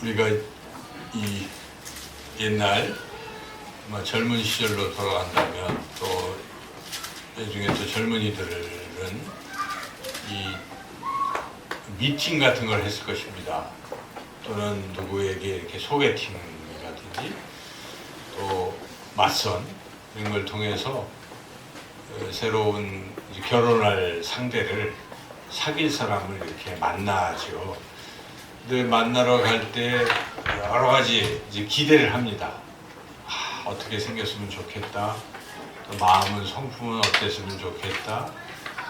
우리가 이 옛날 젊은 시절로 돌아간다면 또 나중에 또 젊은이들은 이 미팅 같은 걸 했을 것입니다. 또는 누구에게 이렇게 소개팅이라든지 또 맞선 이런 걸 통해서 새로운 결혼할 상대를 사귈 사람을 이렇게 만나죠. 근데 만나러 갈 때 여러 가지 이제 기대를 합니다. 어떻게 생겼으면 좋겠다. 또 마음은 성품은 어땠으면 좋겠다.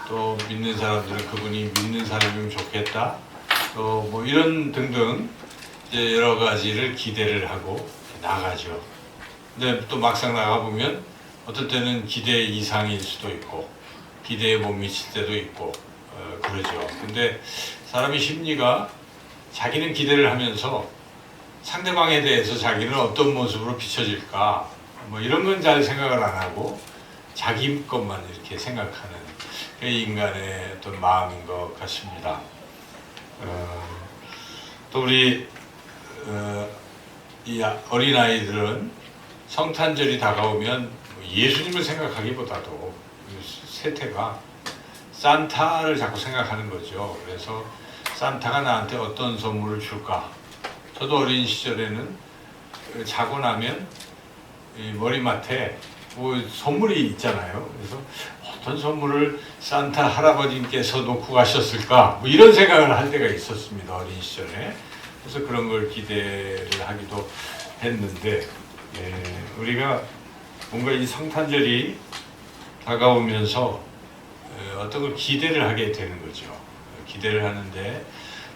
또 믿는 사람들은 그분이 믿는 사람이면 좋겠다. 또 뭐 이런 등등 이제 여러 가지를 기대를 하고 나가죠. 근데 또 막상 나가 보면 어떨 때는 기대 이상일 수도 있고 기대에 못 미칠 때도 있고 그러죠. 근데 사람의 심리가 자기는 기대를 하면서 상대방에 대해서 자기는 어떤 모습으로 비춰질까 뭐 이런 건 잘 생각을 안 하고 자기 것만 이렇게 생각하는 그 인간의 어떤 마음인 것 같습니다. 또 우리 이 어린아이들은 성탄절이 다가오면 예수님을 생각하기보다도 세태가 산타를 자꾸 생각하는 거죠. 그래서 산타가 나한테 어떤 선물을 줄까? 저도 어린 시절에는 자고 나면 머리맡에 뭐 선물이 있잖아요. 그래서 어떤 선물을 산타 할아버님께서 놓고 가셨을까? 뭐 이런 생각을 할 때가 있었습니다. 어린 시절에. 그래서 그런 걸 기대를 하기도 했는데 우리가 뭔가 이 성탄절이 다가오면서 어떤 걸 기대를 하게 되는 거죠. 기대를 하는데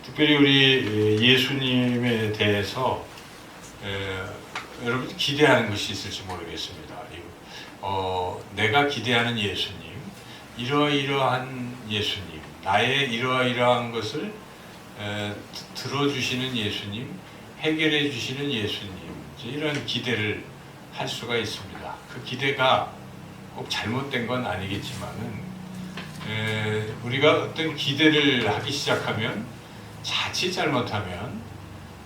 특별히 우리 예수님에 대해서 여러분 기대하는 것이 있을지 모르겠습니다. 내가 기대하는 예수님, 이러이러한 예수님, 나의 이러이러한 것을 들어주시는 예수님, 해결해 주시는 예수님, 이런 기대를 할 수가 있습니다. 그 기대가 꼭 잘못된 건 아니겠지만은 우리가 어떤 기대를 하기 시작하면 자칫 잘못하면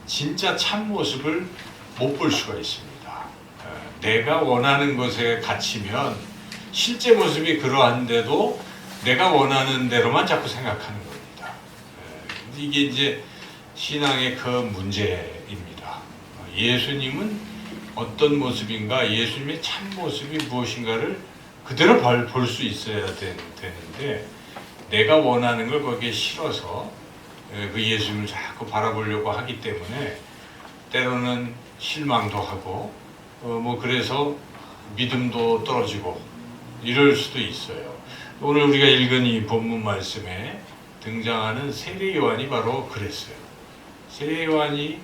진짜 참 모습을 못 볼 수가 있습니다. 내가 원하는 것에 갇히면 실제 모습이 그러한데도 내가 원하는 대로만 자꾸 생각하는 겁니다. 이게 이제 신앙의 그 문제입니다. 예수님은 어떤 모습인가, 예수님의 참 모습이 무엇인가를 그대로 볼 수 있어야 되는데 내가 원하는 걸 거기에 실어서 그 예수님을 자꾸 바라보려고 하기 때문에 때로는 실망도 하고 뭐 그래서 믿음도 떨어지고 이럴 수도 있어요. 오늘 우리가 읽은 이 본문 말씀에 등장하는 세례 요한이 바로 그랬어요. 세례 요한이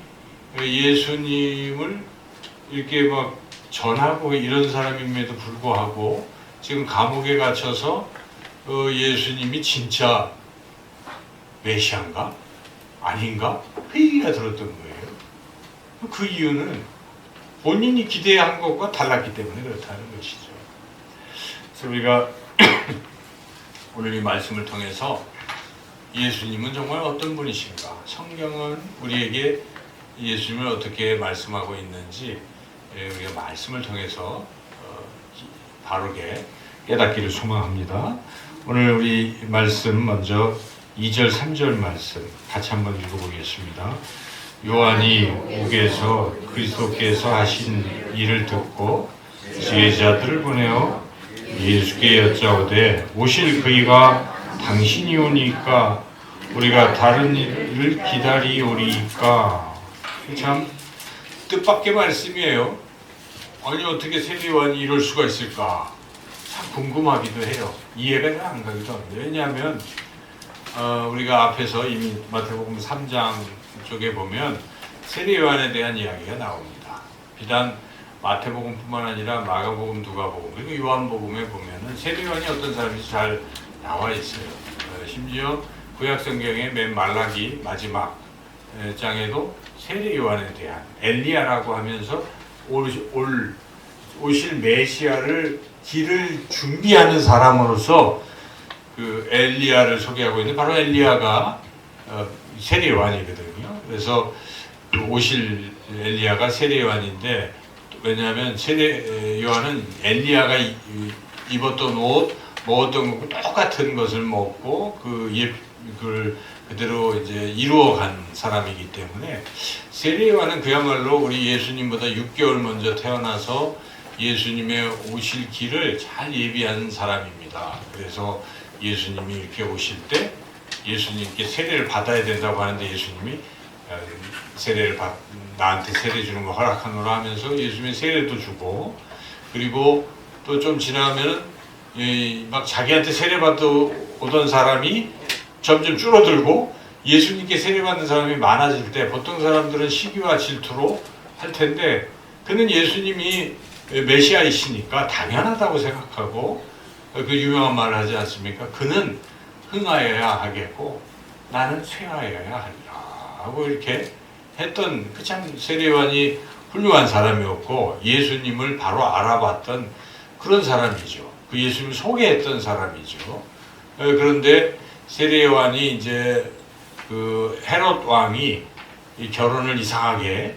예수님을 이렇게 막 전하고 이런 사람임에도 불구하고 지금 감옥에 갇혀서 예수님이 진짜 메시아인가? 아닌가? 회의가 들었던 거예요. 그 이유는 본인이 기대한 것과 달랐기 때문에 그렇다는 것이죠. 그래서 우리가 오늘 이 말씀을 통해서 예수님은 정말 어떤 분이신가? 성경은 우리에게 예수님을 어떻게 말씀하고 있는지 우리가 말씀을 통해서 바르게 깨닫기를 소망합니다. 오늘 우리 말씀 먼저 2절 3절 말씀 같이 한번 읽어보겠습니다. 요한이 옥에서 그리스도께서 하신 일을 듣고 지혜자들을 보내어 예수께 여짜오되 오실 그이가 당신이 오니까 우리가 다른 일을 기다리오리이까. 참 뜻밖의 말씀이에요. 아니 어떻게 세례 요한이 이럴 수가 있을까? 참 궁금하기도 해요. 이해가 잘 안 가기도 합니다. 왜냐하면 우리가 앞에서 이미 마태복음 3장 쪽에 보면 세례 요한에 대한 이야기가 나옵니다. 비단 마태복음뿐만 아니라 마가복음, 누가복음 그리고 요한복음에 보면은 세례 요한이 어떤 사람인지 잘 나와 있어요. 심지어 구약 성경의 맨 말라기 마지막 장에도 세례 요한에 대한 엘리야라고 하면서 오실 메시아를 길을 준비하는 사람으로서 그 엘리야를 소개하고 있는데 바로 엘리야가 세례 요한이거든요. 그래서 오실 엘리야가 세례 요한인데, 왜냐하면 세례 요한은 엘리야가 입었던 옷, 먹었던 것 똑같은 것을 먹고 그걸 그대로 이제 이루어간 사람이기 때문에, 세례 요한은 그야말로 우리 예수님보다 6개월 먼저 태어나서 예수님의 오실 길을 잘 예비한 사람입니다. 그래서 예수님이 이렇게 오실 때 예수님께 세례를 받아야 된다고 하는데, 예수님이 나한테 세례 주는 거 허락하노라 하면서 예수님이 세례도 주고, 그리고 또 좀 지나면 막 자기한테 세례 받아 오던 사람이 점점 줄어들고 예수님께 세례받는 사람이 많아질 때, 보통 사람들은 시기와 질투로 할 텐데, 그는 예수님이 메시아이시니까 당연하다고 생각하고 그 유명한 말을 하지 않습니까? 그는 흥하여야 하겠고 나는 쇠하여야 하리라 하고 이렇게 했던, 그 참 세례 요한이 훌륭한 사람이었고 예수님을 바로 알아봤던 그런 사람이죠. 그 예수님을 소개했던 사람이죠. 그런데 세례 요한이 이제 그 헤롯 왕이 이 결혼을 이상하게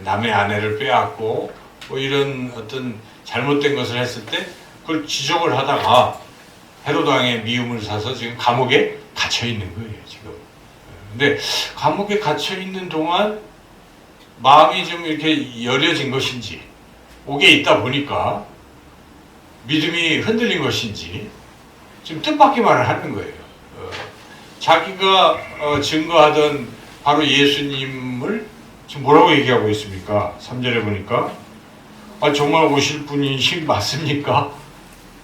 남의 아내를 빼앗고 뭐 이런 어떤 잘못된 것을 했을 때 그걸 지적을 하다가 헤롯 왕의 미움을 사서 지금 감옥에 갇혀 있는 거예요, 지금. 근데 감옥에 갇혀 있는 동안 마음이 좀 이렇게 여려진 것인지, 옥에 있다 보니까 믿음이 흔들린 것인지 지금 뜻밖의 말을 하는 거예요. 자기가 증거하던 바로 예수님을 지금 뭐라고 얘기하고 있습니까? 3절에 보니까 정말 오실 분이신 맞습니까?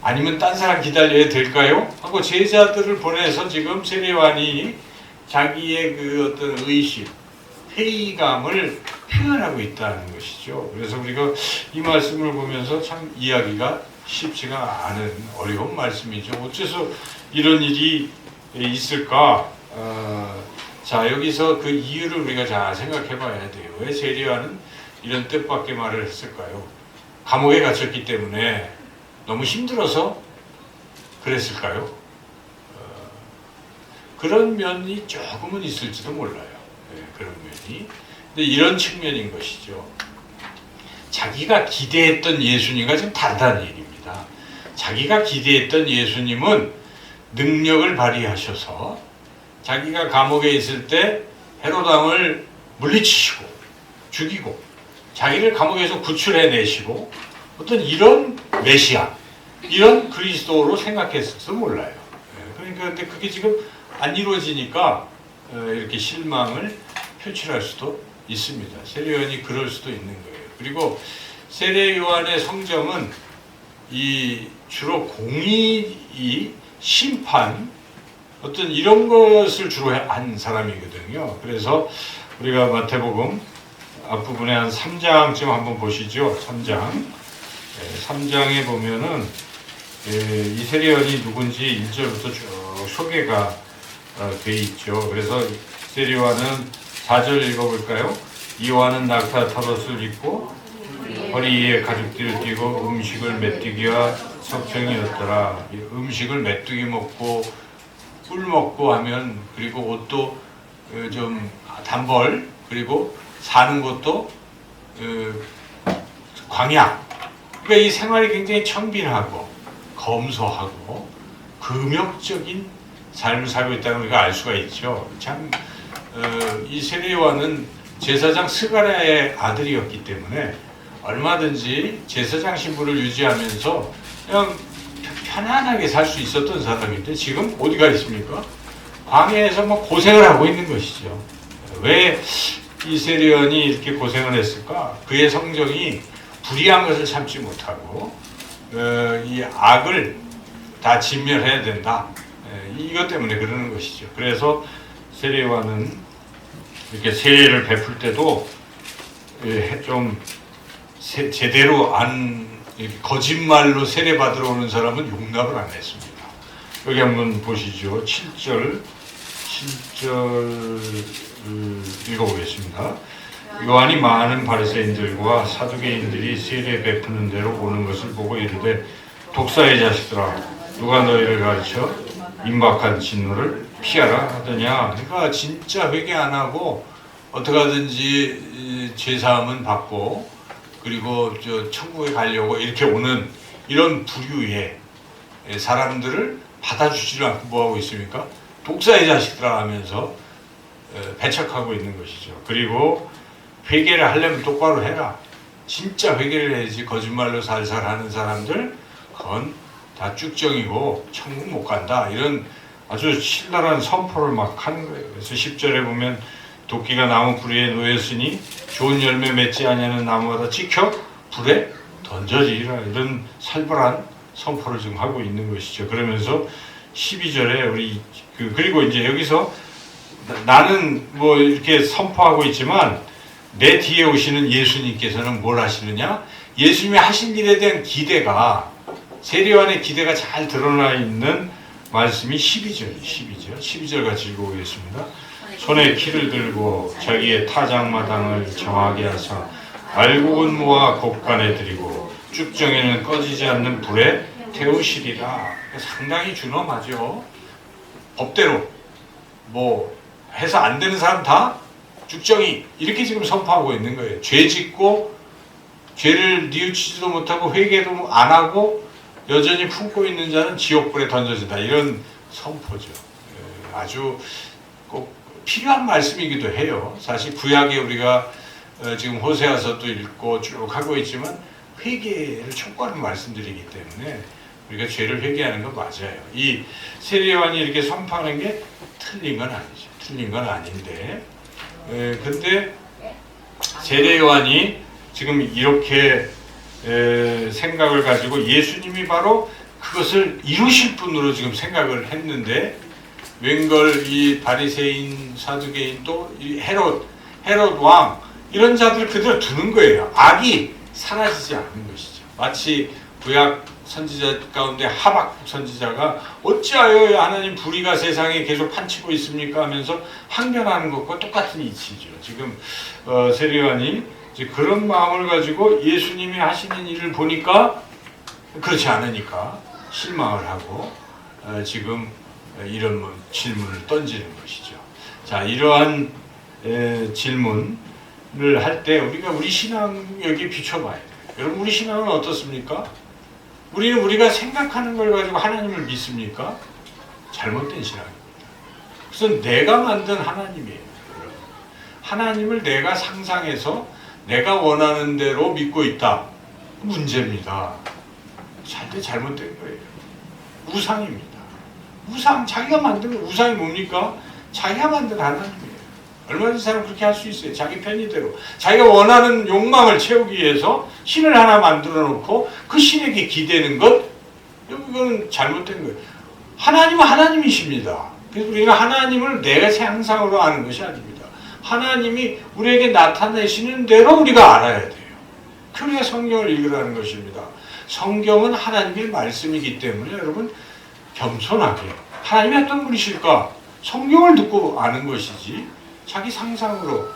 아니면 딴 사람 기다려야 될까요? 하고 제자들을 보내서 지금 세례 요한이 자기의 그 어떤 의심, 회의감을 표현하고 있다는 것이죠. 그래서 우리가 이 말씀을 보면서 참 이해하기가 쉽지가 않은 어려운 말씀이죠. 어째서 이런 일이 있을까? 자, 여기서 그 이유를 우리가 잘 생각해 봐야 돼요. 왜 세례 요한은 이런 뜻밖의 말을 했을까요? 감옥에 갇혔기 때문에 너무 힘들어서 그랬을까요? 그런 면이 조금은 있을지도 몰라요. 네, 그런 면이. 근데 이런 측면인 것이죠. 자기가 기대했던 예수님과 좀 다르다는 얘기입니다. 자기가 기대했던 예수님은 능력을 발휘하셔서 자기가 감옥에 있을 때 헤롯 왕을 물리치시고 죽이고 자기를 감옥에서 구출해내시고 어떤 이런 메시아, 이런 그리스도로 생각했을지도 몰라요. 그러니까 근데 그게 지금 안 이루어지니까 이렇게 실망을 표출할 수도 있습니다. 세례 요한이 그럴 수도 있는 거예요. 그리고 세례 요한의 성정은 이 주로 공의, 심판, 어떤 이런 것을 주로 한 사람이거든요. 그래서 우리가 마태복음 앞부분에 한 3장쯤 한번 보시죠. 3장. 3장에 보면은 이 세례 요한이 누군지 1절부터 쭉 소개가 돼 있죠. 그래서 세례 요한은 4절 읽어볼까요? 이 요한은 낙타 털옷을 입고 허리에 가죽띠를 띠고 음식을 메뚜기와 석청이었더라. 음식을 메뚜기 먹고 꿀 먹고 하면, 그리고 옷도 좀 단벌, 그리고 사는 곳도 광야. 그러니까 이 생활이 굉장히 청빈하고 검소하고 금욕적인 삶을 살고 있다는 우리가 알 수가 있죠. 참 이 세례 요한은 제사장 스가랴의 아들이었기 때문에 얼마든지 제사장 신분을 유지하면서 그냥 편안하게 살 수 있었던 사람인데, 지금 어디가 있습니까? 광야에서 막 고생을 하고 있는 것이죠. 왜 이 세례 요한이 이렇게 고생을 했을까? 그의 성정이 불의한 것을 참지 못하고 이 악을 다 진멸해야 된다. 이것 때문에 그러는 것이죠. 그래서 세례 요한은 이렇게 세례를 베풀 때도 좀 제대로 안, 거짓말로 세례 받으러 오는 사람은 용납을 안 했습니다. 여기 한번 보시죠. 7절 읽어보겠습니다. 요한이 많은 바리새인들과 사두개인들이 세례 베푸는 대로 오는 것을 보고 이르되, 독사의 자식들아, 누가 너희를 가르쳐 임박한 진노를 피하라 하더냐. 그러니까 진짜 회개 안 하고 어떻게 하든지 죄사함은 받고 그리고 저 천국에 가려고 이렇게 오는 이런 부류의 사람들을 받아주지를 않고 뭐하고 있습니까? 독사의 자식들아 하면서 배척하고 있는 것이죠. 그리고 회개를 하려면 똑바로 해라. 진짜 회개를 해야지. 거짓말로 살살하는 사람들 그건 다 쭉정이고 천국 못 간다. 이런 아주 신랄한 선포를 막 하는 거예요. 그래서 10절에 보면 도끼가 나무 뿌리에 놓였으니 좋은 열매 맺지 아니하는 나무마다 찍혀 불에 던져지리라. 이런 살벌한 선포를 지금 하고 있는 것이죠. 그러면서 12절에 우리 그리고 이제 여기서 나는 뭐 이렇게 선포하고 있지만 내 뒤에 오시는 예수님께서는 뭘 하시느냐? 예수님이 하신 일에 대한 기대가 세례요한의 기대가 잘 드러나 있는 말씀이 12절 같이 읽어보겠습니다. 손에 키를 들고 자기의 타작마당을 정하게 하사 알곡은 모아 곡간에 들이고 쭉정에는 꺼지지 않는 불에 태우시리라. 상당히 준엄하죠. 법대로 뭐 해서 안 되는 사람 다 쭉정이 이렇게 지금 선포하고 있는 거예요. 죄 짓고 죄를 뉘우치지도 못하고 회개도 안 하고 여전히 품고 있는 자는 지옥불에 던져진다. 이런 선포죠. 아주 꼭 필요한 말씀이기도 해요. 사실 구약에 우리가 지금 호세아서도 읽고 쭉 하고 있지만 회개를 촉구하는 말씀들이기 때문에 우리가 죄를 회개하는 건 맞아요. 이 세례요한이 이렇게 선포하는 게 틀린 건 아니죠. 틀린 건 아닌데 근데 세례요한이 지금 이렇게 생각을 가지고 예수님이 바로 그것을 이루실 분으로 지금 생각을 했는데 웬걸 이 바리새인 사두개인 또 이 헤롯 왕 이런 자들 그대로 두는 거예요. 악이 사라지지 않는 것이죠. 마치 구약 선지자 가운데 하박국 선지자가 어찌하여 하나님 불의가 세상에 계속 판치고 있습니까 하면서 항변하는 것과 똑같은 이치죠. 지금 세례요한이 그런 마음을 가지고 예수님이 하시는 일을 보니까 그렇지 않으니까 실망을 하고 지금 이런 질문을 던지는 것이죠. 자, 이러한 질문을 할 때 우리 신앙 여기에 비춰봐야 돼요. 여러분 우리 신앙은 어떻습니까? 우리는 우리가 생각하는 걸 가지고 하나님을 믿습니까? 잘못된 신앙입니다. 그래서 내가 만든 하나님이에요. 하나님을 내가 상상해서 내가 원하는 대로 믿고 있다. 문제입니다. 절대 잘못된 거예요. 우상입니다. 우상, 자기가 만든 우상이 뭡니까? 자기가 만든 하나님이에요. 얼마든지 사람 그렇게 할 수 있어요. 자기 편의대로. 자기가 원하는 욕망을 채우기 위해서 신을 하나 만들어 놓고 그 신에게 기대는 것, 이건 잘못된 거예요. 하나님은 하나님이십니다. 그래서 우리가 하나님을 내 상상으로 아는 것이 아닙니다. 하나님이 우리에게 나타내시는 대로 우리가 알아야 돼요. 그래야 성경을 읽으라는 것입니다. 성경은 하나님의 말씀이기 때문에 여러분 겸손하게 하나님이 어떤 분이실까? 성경을 듣고 아는 것이지 자기 상상으로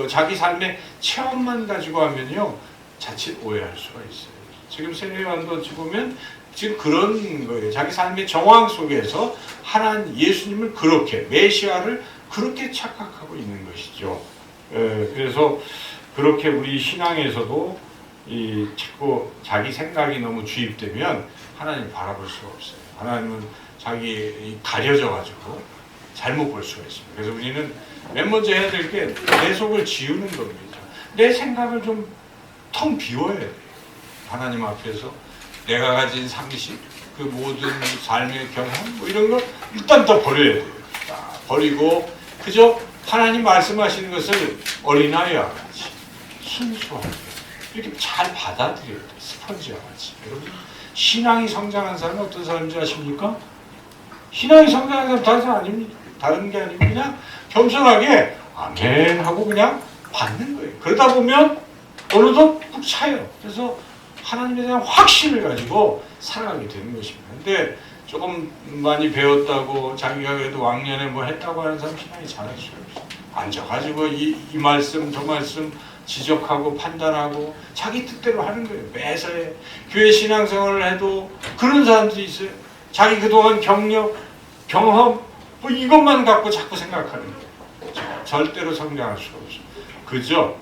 자기 삶의 체험만 가지고 하면요 자칫 오해할 수가 있어요. 지금 세례요한도 보면 지금 그런 거예요. 자기 삶의 정황 속에서 하나님 예수님을 그렇게 메시아를 그렇게 착각하고 있는 것이죠. 그래서 그렇게 우리 신앙에서도 자꾸 자기 생각이 너무 주입되면 하나님 바라볼 수가 없어요. 하나님은 자기 가려져 가지고 잘못 볼 수가 있습니다. 그래서 우리는 맨 먼저 해야 될 게 내 속을 지우는 겁니다. 내 생각을 좀 텅 비워야 돼요. 하나님 앞에서 내가 가진 상식, 그 모든 삶의 경험 뭐 이런 거 일단 다 버려야 돼요. 버리고 그저 하나님 말씀하시는 것을 어린아이와 같이 순수하게 이렇게 잘 받아들여야 돼요. 스펀지와 같이. 여러분 신앙이 성장한 사람은 어떤 사람인지 아십니까? 신앙이 성장한 사람 다른 게 아니고 그냥 겸손하게 아멘 하고 그냥 받는 거예요. 그러다 보면 어느덧 푹 차요. 그래서 하나님에 대한 확신을 가지고 살아가게 되는 것입니다. 근데 조금 많이 배웠다고 자기가 그래도 왕년에 뭐 했다고 하는 사람 신앙이 잘할 수가 없어요. 앉아가지고 이 말씀 저 말씀 지적하고 판단하고 자기 뜻대로 하는 거예요. 매사에 교회 신앙생활을 해도 그런 사람들이 있어요. 자기 그동안 경력, 경험 뭐 이것만 갖고 자꾸 생각하는 거예요. 절대로 성장할 수가 없어요. 그저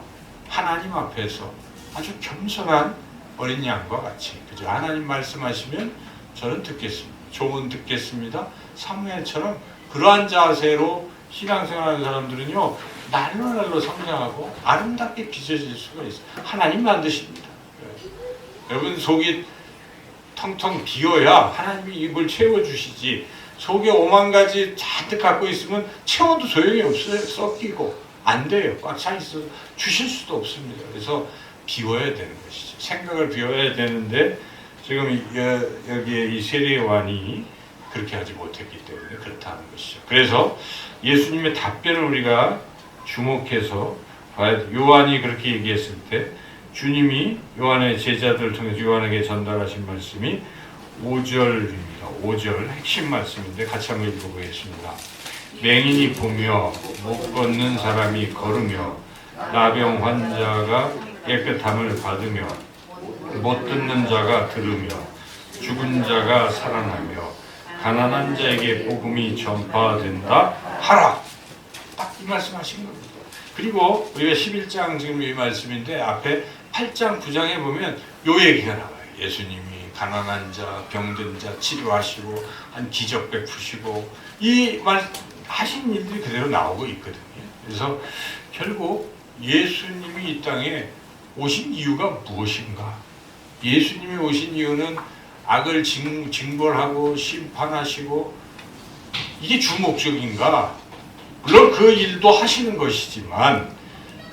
하나님 앞에서 아주 겸손한 어린 양과 같이 그저 하나님 말씀하시면 저는 듣겠습니다. 조문 듣겠습니다. 사무엘처럼 그러한 자세로 신앙생활하는 사람들은요 날로 성장하고 아름답게 빚어질 수가 있어요. 하나님 만드십니다. 여러분 속이 텅텅 비어야 하나님이 입을 채워주시지 속에 5만 가지 잔뜩 갖고 있으면 채워도 소용이 없어요. 썩기고 안 돼요. 꽉 차 있어 주실 수도 없습니다. 그래서 비워야 되는 것이죠. 생각을 비워야 되는데 지금 여기에 이 세례요한이 그렇게 하지 못했기 때문에 그렇다는 것이죠. 그래서 예수님의 답변을 우리가 주목해서 봐야 돼. 요한이 그렇게 얘기했을 때 주님이 요한의 제자들을 통해서 요한에게 전달하신 말씀이 5절입니다. 5절 핵심 말씀인데 같이 한번 읽어보겠습니다. 맹인이 보며 못 걷는 사람이 걸으며 나병 환자가 깨끗함을 받으며 못 듣는 자가 들으며 죽은 자가 살아나며 가난한 자에게 복음이 전파된다 하라. 딱 이 말씀하신 겁니다. 그리고 우리가 11장 지금 이 말씀인데 앞에 8장 9장에 보면 요 얘기가 나와요. 예수님이 가난한 자, 병든 자 치료하시고 한 기적 베푸시고 이 말 하신 일들이 그대로 나오고 있거든요. 그래서 결국 예수님이 이 땅에 오신 이유가 무엇인가? 예수님이 오신 이유는 악을 징벌하고 심판하시고 이게 주 목적인가? 물론 그 일도 하시는 것이지만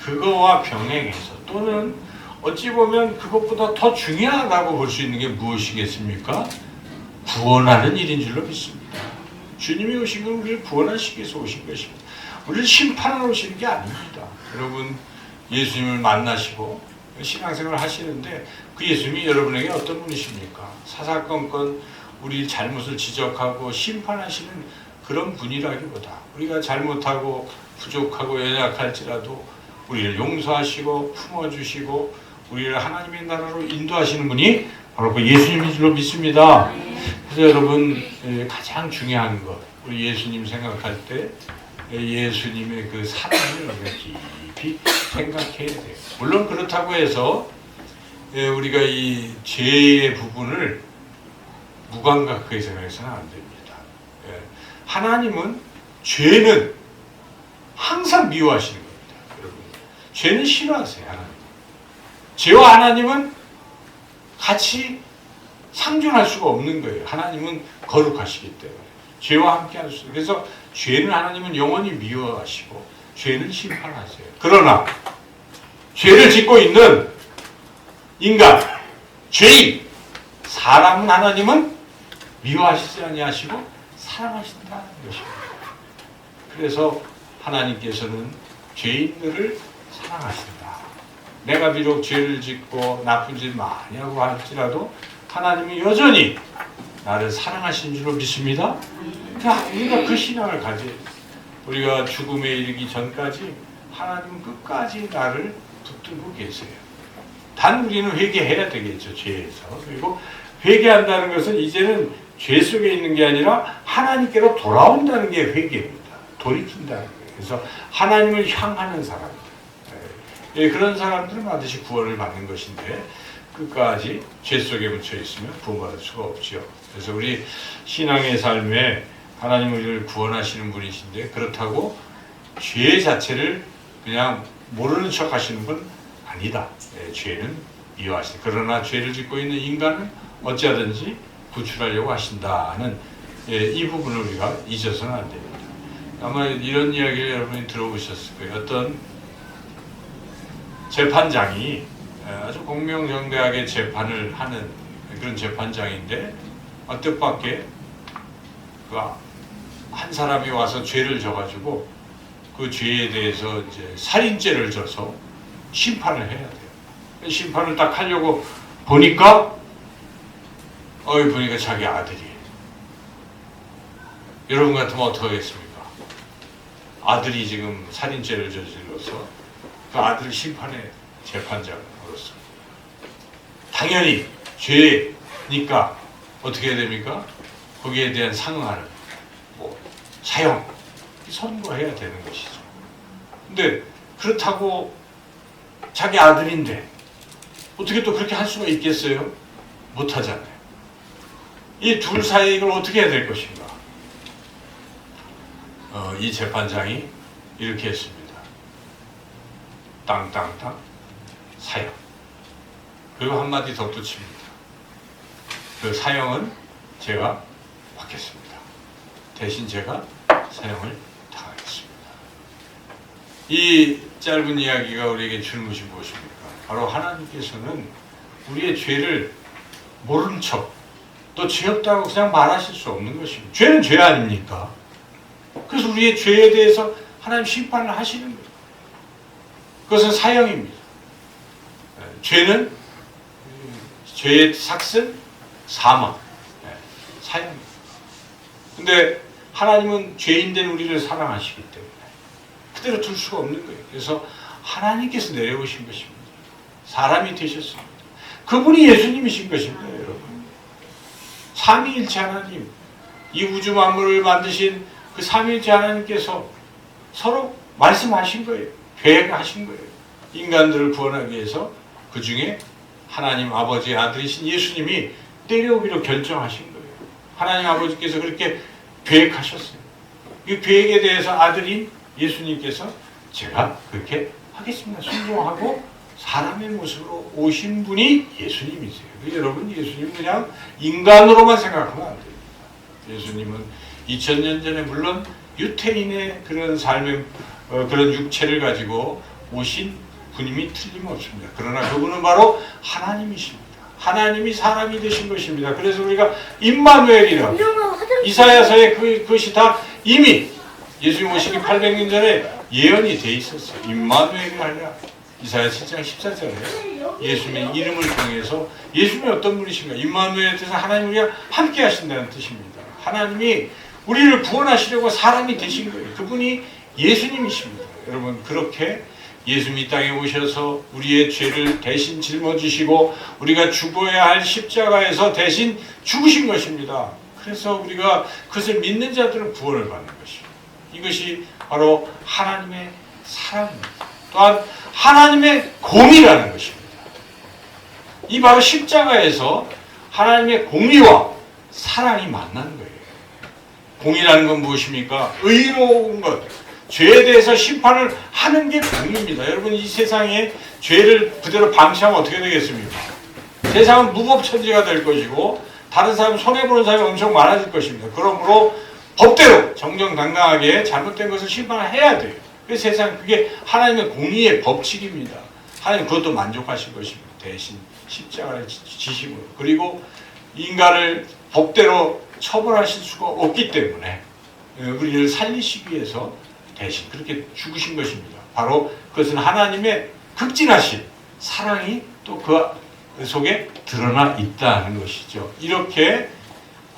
그거와 병행해서 또는 어찌 보면 그것보다 더 중요하다고 볼 수 있는 게 무엇이겠습니까? 구원하는 일인 줄로 믿습니다. 주님이 오신 건 우리를 구원하시기 위해서 오신 것입니다. 우리를 심판하러 오시는 게 아닙니다. 여러분 예수님을 만나시고 신앙생활을 하시는데 그 예수님이 여러분에게 어떤 분이십니까? 사사건건 우리 잘못을 지적하고 심판하시는 그런 분이라기보다 우리가 잘못하고 부족하고 연약할지라도 우리를 용서하시고 품어주시고 우리를 하나님의 나라로 인도하시는 분이 바로 그 예수님인 줄로 믿습니다. 그래서 여러분 가장 중요한 것 우리 예수님 생각할 때 예수님의 그 사랑을 우리가 깊이 생각해야 돼요. 물론 그렇다고 해서 우리가 이 죄의 부분을 무감각하게 생각해서는 안 됩니다. 하나님은 죄는 항상 미워하시는 겁니다. 여러분 죄는 싫어하세요. 하나님 죄와 하나님은 같이 상존할 수가 없는 거예요. 하나님은 거룩하시기 때문에 죄와 함께 할 수 있어요. 그래서 죄는 하나님은 영원히 미워하시고 죄는 심판하세요. 그러나 죄를 짓고 있는 인간, 죄인, 사람은 하나님은 미워하시지 아니하시고 사랑하신다는 것입니다. 그래서 하나님께서는 죄인들을 사랑하신다. 내가 비록 죄를 짓고 나쁜 짓 많이 하고 할지라도 하나님이 여전히 나를 사랑하신 줄로 믿습니다. 그러니까 우리가 그 신앙을 가져야 돼요. 우리가 죽음에 이르기 전까지 하나님은 끝까지 나를 붙들고 계세요. 단 우리는 회개해야 되겠죠. 죄에서. 그리고 회개한다는 것은 이제는 죄 속에 있는 게 아니라 하나님께로 돌아온다는 게 회개입니다. 돌이킨다는 거예요. 그래서 하나님을 향하는 사람입니다. 그런 사람들은 반드시 구원을 받는 것인데 끝까지 죄 속에 묻혀 있으면 구원받을 수가 없죠. 그래서 우리 신앙의 삶에 하나님 우리를 구원하시는 분이신데 그렇다고 죄 자체를 그냥 모르는 척 하시는 분 아니다. 죄는 미워하시다. 그러나 죄를 짓고 있는 인간은 어찌하든지 구출하려고 하신다는 이 부분을 우리가 잊어서는 안 됩니다. 아마 이런 이야기를 여러분이 들어보셨을 거예요. 어떤 재판장이 아주 공명정대하게 재판을 하는 그런 재판장인데 뜻밖의 한 사람이 와서 죄를 져가지고 그 죄에 대해서 이제 살인죄를 져서 심판을 해야 돼요. 심판을 딱 하려고 보니까 자기 아들이에요. 여러분 같으면 어떻게 하겠습니까? 아들이 지금 살인죄를 저질러서 그 아들을 심판해 재판장으로서 당연히 죄니까 어떻게 해야 됩니까? 거기에 대한 상응하는 사형 선고해야 되는 것이죠. 근데 그렇다고 자기 아들인데 어떻게 또 그렇게 할 수가 있겠어요? 못하잖아요. 이 둘 사이에 이걸 어떻게 해야 될 것인가? 이 재판장이 이렇게 했습니다. 땅땅땅 사형. 그리고 한마디 덧붙입니다. 그 사형은 제가 받겠습니다. 대신 제가 사형을 당하겠습니다. 이 짧은 이야기가 우리에게 주는 것이 무엇입니까? 바로 하나님께서는 우리의 죄를 모른 척, 또 죄 없다고 그냥 말하실 수 없는 것입니다. 죄는 죄 아닙니까? 그래서 우리의 죄에 대해서 하나님 심판을 하시는 거예요. 그것은 사형입니다. 죄는 죄의 삭슨 사망, 사형입니다. 근데 하나님은 죄인된 우리를 사랑하시기 때문에 그대로 둘 수가 없는 거예요. 그래서 하나님께서 내려오신 것입니다. 사람이 되셨습니다. 그분이 예수님이신 것입니다, 여러분. 삼위일체 하나님, 이 우주 만물을 만드신 그 삼위일체 하나님께서 서로 말씀하신 거예요. 계획하신 거예요. 인간들을 구원하기 위해서 그 중에 하나님 아버지의 아들이신 예수님이 내려오기로 결정하신 거예요. 하나님 아버지께서 그렇게 계획하셨어요. 이 계획에 대해서 아들인 예수님께서 제가 그렇게 하겠습니다. 순종하고 사람의 모습으로 오신 분이 예수님이세요. 여러분, 예수님 그냥 인간으로만 생각하면 안 됩니다. 예수님은 2000년 전에 물론 유태인의 그런 삶의 그런 육체를 가지고 오신 분임이 틀림없습니다. 그러나 그분은 바로 하나님이십니다. 하나님이 사람이 되신 것입니다. 그래서 우리가 임마누엘이라 이사야서에 그것이 다 이미 예수님 오시기 800년 전에 예언이 돼 있었어요. 임마누엘이 아니라 이사야 7장 14절에 예수님의 이름을 통해서 예수님이 어떤 분이신가? 임마누엘에 대해서 하나님 우리가 함께 하신다는 뜻입니다. 하나님이 우리를 구원하시려고 사람이 되신 거예요. 그분이 예수님이십니다. 여러분, 그렇게 예수님이 이 땅에 오셔서 우리의 죄를 대신 짊어지시고 우리가 죽어야 할 십자가에서 대신 죽으신 것입니다. 그래서 우리가 그것을 믿는 자들은 구원을 받는 것입니다. 이것이 바로 하나님의 사랑입니다. 또한 하나님의 공의라는 것입니다. 이 바로 십자가에서 하나님의 공의와 사랑이 만나는 거예요. 공의라는 건 무엇입니까? 의로운 것. 죄에 대해서 심판을 하는 게 공의입니다. 여러분, 이 세상에 죄를 그대로 방치하면 어떻게 되겠습니까? 세상은 무법천지가 될 것이고 다른 사람 손해보는 사람이 엄청 많아질 것입니다. 그러므로 법대로 정정당당하게 잘못된 것을 심판을 해야 돼요. 그 세상, 그게 하나님의 공의의 법칙입니다. 하나님 그것도 만족하실 것입니다. 대신 십자가를 지심으로. 그리고 인간을 법대로 처벌하실 수가 없기 때문에 우리를 살리시기 위해서 대신 그렇게 죽으신 것입니다. 바로 그것은 하나님의 극진하신 사랑이 또 그 속에 드러나 있다는 것이죠. 이렇게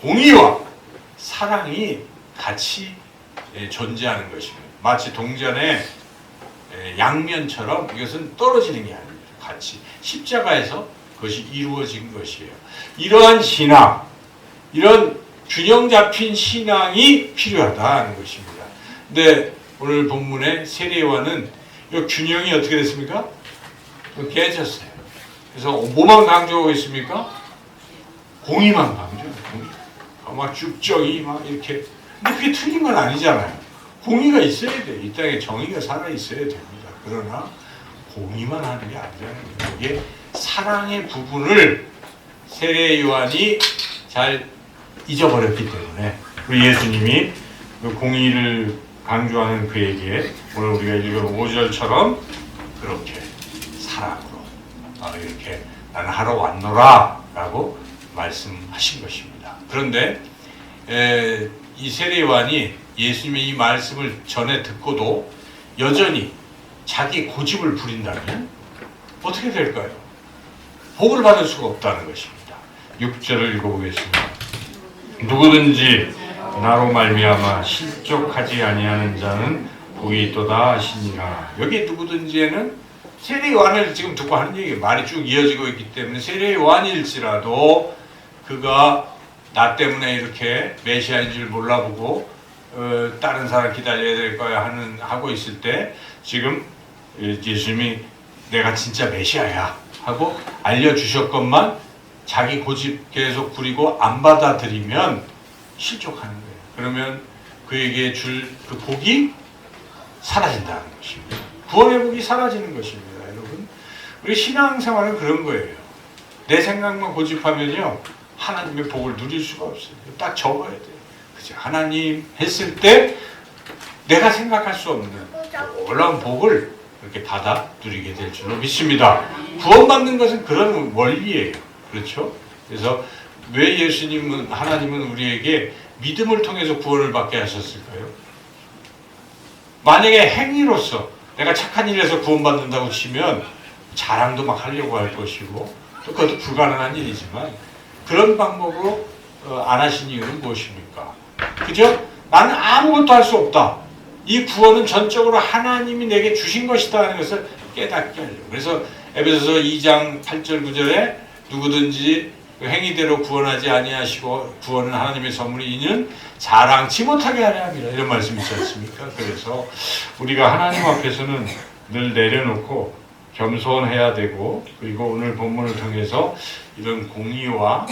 공의와 사랑이 같이 존재하는 것입니다. 마치 동전의 양면처럼 이것은 떨어지는 게 아닙니다. 같이 십자가에서 그것이 이루어진 것이에요. 이러한 신앙, 이런 균형 잡힌 신앙이 필요하다는 것입니다. 근데 오늘 본문의 세례요한은 이 균형이 어떻게 됐습니까? 깨졌어요. 그래서 뭐만 강조하고 있습니까? 공의만 강조해요. 막 쭉정이 막 이렇게. 근데 그게 틀린 건 아니잖아요. 공의가 있어야 돼요. 이 땅에 정의가 살아 있어야 됩니다. 그러나 공의만 하는 게 아니라는 거예요. 이게 사랑의 부분을 세례 요한이 잘 잊어버렸기 때문에 우리 예수님이 그 공의를 강조하는 그에게 오늘 우리가 읽은 5절처럼 그렇게 사랑으로 이렇게 나는 하러 왔노라 라고 말씀하신 것입니다. 그런데 이 세례 요한이 예수님의 이 말씀을 전해 듣고도 여전히 자기 고집을 부린다면 어떻게 될까요? 복을 받을 수가 없다는 것입니다. 6절을 읽어보겠습니다. 누구든지 나로 말미암아 실족하지 아니하는 자는 복이 있도다 하시니라. 여기 누구든지에는 세례 요한을 지금 듣고 하는 얘기, 말이 쭉 이어지고 있기 때문에 세례 요한일지라도 그가 나 때문에 이렇게 메시아인 줄 몰라보고 다른 사람 기다려야 될 거야 하고 있을 때 지금 예수님이 내가 진짜 메시아야 하고 알려주셨건만 자기 고집 계속 부리고 안 받아들이면 실족하는 거예요. 그러면 그에게 줄 그 복이 사라진다는 것입니다. 구원의 복이 사라지는 것입니다. 여러분, 우리 신앙생활은 그런 거예요. 내 생각만 고집하면요 하나님의 복을 누릴 수가 없어요. 딱 적어야 돼요. 그죠? 하나님 했을 때 내가 생각할 수 없는 놀라운 복을 이렇게 받아 누리게 될 줄로 믿습니다. 구원받는 것은 그런 원리예요. 그렇죠? 그래서 왜 예수님은, 하나님은 우리에게 믿음을 통해서 구원을 받게 하셨을까요? 만약에 행위로서 내가 착한 일에서 구원받는다고 치면 자랑도 막 하려고 할 것이고 또 그것도 불가능한 일이지만 그런 방법으로 안 하신 이유는 무엇입니까? 그죠? 나는 아무것도 할 수 없다. 이 구원은 전적으로 하나님이 내게 주신 것이다 하는 것을 깨닫게 하려고. 그래서 에베소서 2장 8절 9절에 누구든지 행위대로 구원하지 아니하시고 구원은 하나님의 선물이 이는 자랑치 못하게 하려 함이라 이런 말씀 있지 않습니까? 그래서 우리가 하나님 앞에서는 늘 내려놓고 겸손해야 되고 그리고 오늘 본문을 통해서 이런 공의와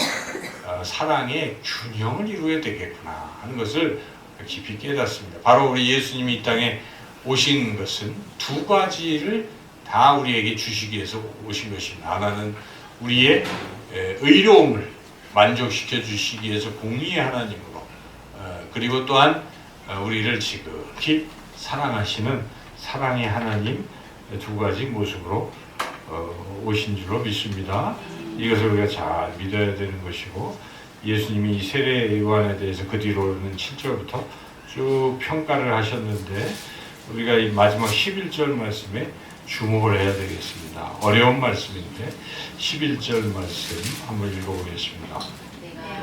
사랑의 균형을 이루어야 되겠구나 하는 것을 깊이 깨닫습니다. 바로 우리 예수님이 이 땅에 오신 것은 두 가지를 다 우리에게 주시기 위해서 오신 것입니다. 하나는 우리의 의로움을 만족시켜 주시기 위해서 공의의 하나님으로 그리고 또한 우리를 지극히 사랑하시는 사랑의 하나님 두 가지 모습으로 오신 줄로 믿습니다. 이것을 우리가 잘 믿어야 되는 것이고 예수님이 이 세례 요한에 대해서 그 뒤로는 7절부터 쭉 평가를 하셨는데 우리가 이 마지막 11절 말씀에 주목을 해야 되겠습니다. 어려운 말씀인데 11절 말씀 한번 읽어보겠습니다.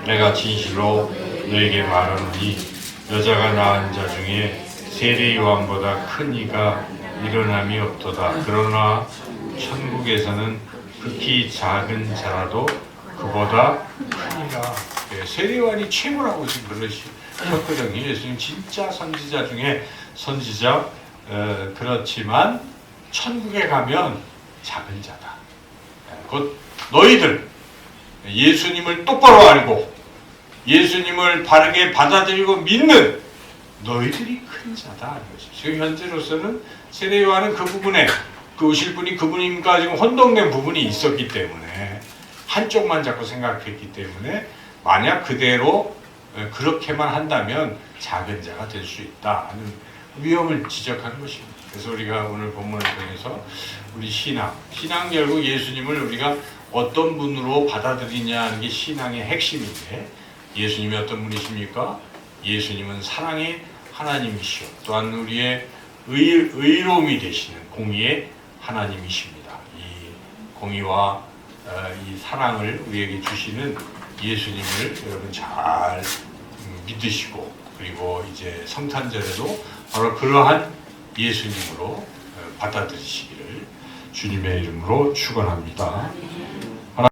내가 진실로 너에게 말하노니 여자가 낳은 자 중에 세례 요한보다 큰 이가 일어남이 없도다. 그러나 천국에서는 극히 작은 자라도 그보다 크니라. 세례 요한이 최고라고 지금 그러셨거든요. 예수님 진짜 선지자 중에 선지자 그렇지만 천국에 가면 작은 자다. 곧 너희들 예수님을 똑바로 알고 예수님을 바르게 받아들이고 믿는 너희들이 큰 자다. 지금 현재로서는 세례 요한은 그 부분에 그 오실 분이 그분인가 지금 혼동된 부분이 있었기 때문에 한쪽만 자꾸 생각했기 때문에 만약 그대로 그렇게만 한다면 작은 자가 될 수 있다 하는 위험을 지적한 것입니다. 그래서 우리가 오늘 본문을 통해서 우리 신앙 결국 예수님을 우리가 어떤 분으로 받아들이냐 하는 게 신앙의 핵심인데 예수님이 어떤 분이십니까? 예수님은 사랑의 하나님이시오. 또한 우리의 의로움이 되시는 공의의 하나님이십니다. 이 공의와 이 사랑을 우리에게 주시는 예수님을 여러분 잘 믿으시고 그리고 이제 성탄절에도 바로 그러한 예수님으로 받아들이시기를 주님의 이름으로 축원합니다.